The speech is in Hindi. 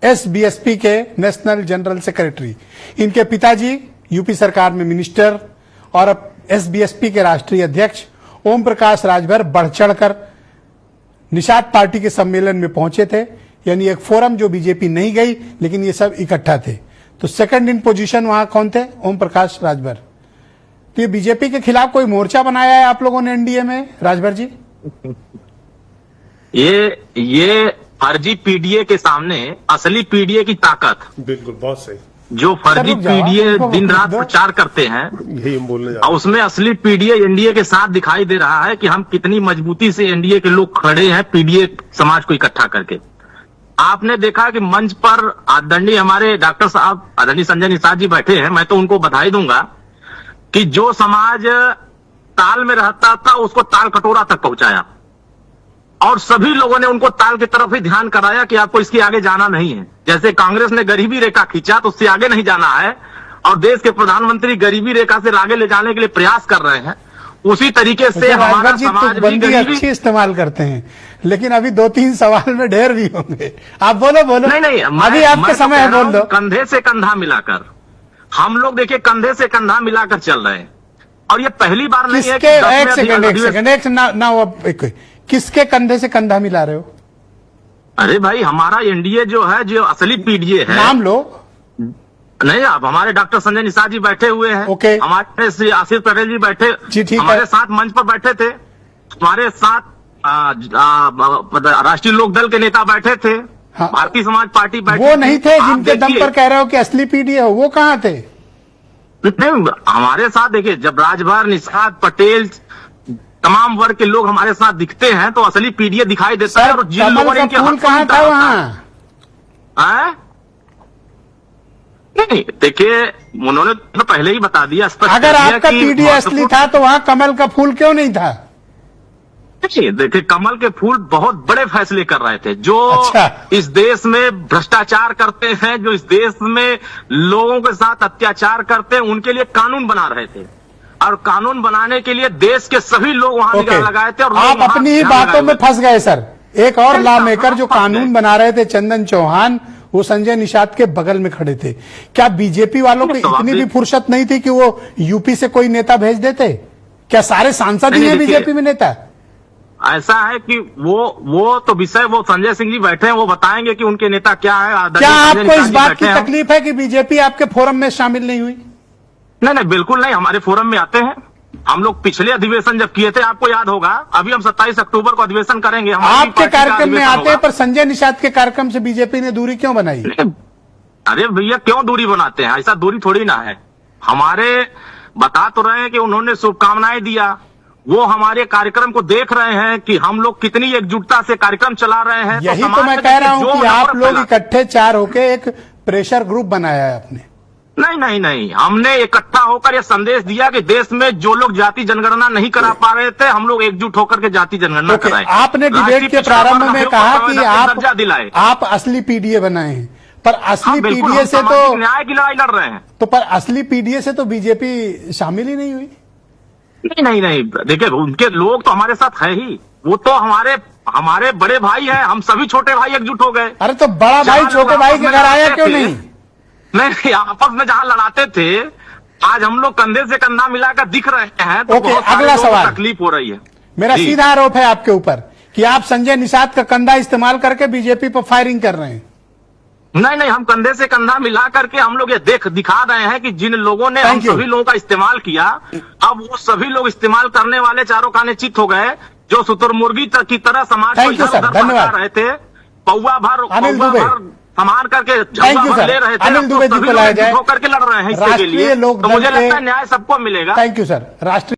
एसबीएसपी के नेशनल जनरल सेक्रेटरी। इनके पिताजी यूपी सरकार में मिनिस्टर और अब एसबीएसपी के राष्ट्रीय अध्यक्ष ओम प्रकाश राजभर बढ़ चढ़कर निषाद पार्टी के सम्मेलन में पहुंचे थे, यानी एक फोरम जो बीजेपी नहीं गई, लेकिन ये सब इकट्ठा थे। तो सेकंड इन पोजीशन वहां कौन थे? ओम प्रकाश राजभर। तो ये बीजेपी के खिलाफ कोई मोर्चा बनाया है आप लोगों ने एनडीए में, राजभर जी? ये फर्जी पीडीए के सामने असली पीडीए की ताकत, बिल्कुल, बहुत सही। जो फर्जी पीडीए दिन रात प्रचार करते हैं, यही हम बोलने जा और उसमें असली पीडीए एनडीए के साथ दिखाई दे रहा है कि हम कितनी मजबूती से एनडीए के लोग खड़े हैं पीडीए समाज को इकट्ठा करके। आपने देखा कि मंच पर आदरणीय हमारे डॉक्टर साहब आदरणीय संजय निषाद जी बैठे हैं। मैं तो उनको बधाई दूंगा कि जो समाज ताल में रहता था उसको ताल कटोरा तक पहुंचाया, और सभी लोगों ने उनको ताल की तरफ ही ध्यान कराया कि आपको इसके आगे जाना नहीं है। जैसे कांग्रेस ने गरीबी रेखा खींचा तो उससे आगे नहीं जाना है, और देश के प्रधानमंत्री गरीबी रेखा से आगे ले जाने के लिए प्रयास कर रहे हैं, उसी तरीके से हमारा समाज भी गरीबी अच्छी इस्तेमाल करते हैं। लेकिन अभी 2-3 सवाल में ढेर भी होंगे। आप बोलो। नहीं, अभी आपके समय है, बोल दो। कंधे से कंधा मिलाकर हम लोग देखिए, कंधे से कंधा मिलाकर चल रहे हैं, और ये पहली बार नहीं है कि किसके कंधे से कंधा मिला रहे हो? अरे भाई, हमारा एनडीए जो है, जो असली पीडीए है, नाम लो। नहीं, अब हमारे डॉक्टर संजय निषाद जी बैठे हुए हैं, ओके। हमारे श्री आशीष पटेल जी बैठे जी, ठीक हमारे है। साथ मंच पर बैठे थे, हमारे साथ राष्ट्रीय लोक दल के नेता बैठे थे, हाँ। भारतीय समाज पार्टी बैठे। वो नहीं थे जिनके दम पर कह रहे हो कि असली पीडीए हो, वो कहाँ थे? नहीं, हमारे साथ देखिए, जब राजभर, निषाद, पटेल, तमाम वर्ग के लोग हमारे साथ दिखते हैं तो असली पीडीए दिखाई देता है। और जिन लोगों ने इनके फूल कहाँ था वहाँ? नहीं, देखिए, उन्होंने तो पहले ही बता दिया, स्पष्ट कर अगर दिया आपका कि पीडीए असली था तो वहाँ कमल का फूल क्यों नहीं था? देखिए, कमल के फूल बहुत बड़े फैसले कर रहे थे, जो अच्छा। इस देश में भ्रष्टाचार करते हैं, जो इस देश में लोगों के साथ अत्याचार करते हैं, उनके लिए कानून बना रहे थे, और कानून बनाने के लिए देश के सभी लोग वहां निगाह लगाए थे। और आप अपनी ही बातों में फंस गए सर। एक और लॉ मेकर जो कानून बना रहे थे, चंदन चौहान, वो संजय निषाद के बगल में खड़े थे। क्या बीजेपी वालों को इतनी भी फुर्सत नहीं थी कि वो यूपी से कोई नेता भेज देते? क्या सारे सांसद ही हैं बीजेपी में नेता? ऐसा है कि वो तो विषय वो संजय सिंह जी बैठे हैं, वो बताएंगे कि उनके नेता क्या है। क्या आपको इस बात की तकलीफ है कि बीजेपी आपके फोरम में शामिल नहीं हुई? नहीं, बिल्कुल नहीं, हमारे फोरम में आते हैं। हम लोग पिछले अधिवेशन जब किए थे, आपको याद होगा, अभी हम 27 अक्टूबर को अधिवेशन करेंगे। आपके कार्यक्रम में आते हैं, पर संजय निषाद के कार्यक्रम से बीजेपी ने दूरी क्यों बनाई? अरे भैया, क्यों दूरी बनाते हैं? ऐसा दूरी थोड़ी ना है। हमारे बता तो रहे हैं कि उन्होंने शुभकामनाएं दिया, वो हमारे कार्यक्रम को देख रहे हैं कि हम लोग कितनी एकजुटता से कार्यक्रम चला रहे हैं। यही तो मैं कह रहा हूं कि आप लोग इकट्ठे 4 होके एक प्रेशर ग्रुप बनाया है आपने। नहीं, हमने इकट्ठा होकर यह संदेश दिया कि देश में जो लोग जाति जनगणना नहीं करा पा रहे थे, हम लोग एकजुट होकर के जाति जनगणना कराएं। आपने डिबेट के प्रारंभ में कहा कि आप असली पीडीए बनाए हैं, पर असली पीडीए से तो न्याय की लड़ाई लड़ रहे हैं। तो पर असली पीडीए से तो बीजेपी शामिल ही नहीं हुई। नहीं, देखिए, उनके लोग तो हमारे साथ है ही, वो तो हमारे बड़े भाई हैं, हम सभी छोटे भाई एकजुट हो गए। अरे तो बड़ा भाई छोटे भाई के घर आया क्यों नहीं? नहीं, आपस में जहां लड़ाते थे, आज हम लोग कंधे से कंधा मिलाकर दिख रहे हैं, तो ओके, अगला सवाल। तकलीफ हो रही है। मेरा सीधा आरोप है आपके ऊपर कि आप संजय निषाद का कंधा इस्तेमाल करके बीजेपी पर फायरिंग कर रहे हैं। नहीं, हम कंधे से कंधा मिला करके हम लोग ये दिखा रहे हैं कि जिन लोगों ने हम सभी लोगों का इस्तेमाल किया, अब वो सभी लोग इस्तेमाल करने वाले चारों खाने चित हो गए, जो शुतुरमुर्गी की तरह समाज को इधर-उधर भगा रहे थे, पौवा भर सामान करके ले रहे थे, अनिल दुबे जी को लाया जाए, करके लड़ रहे हैं इसके लिए। तो मुझे लगता है न्याय सबको मिलेगा। Thank you sir. राष्ट्रीय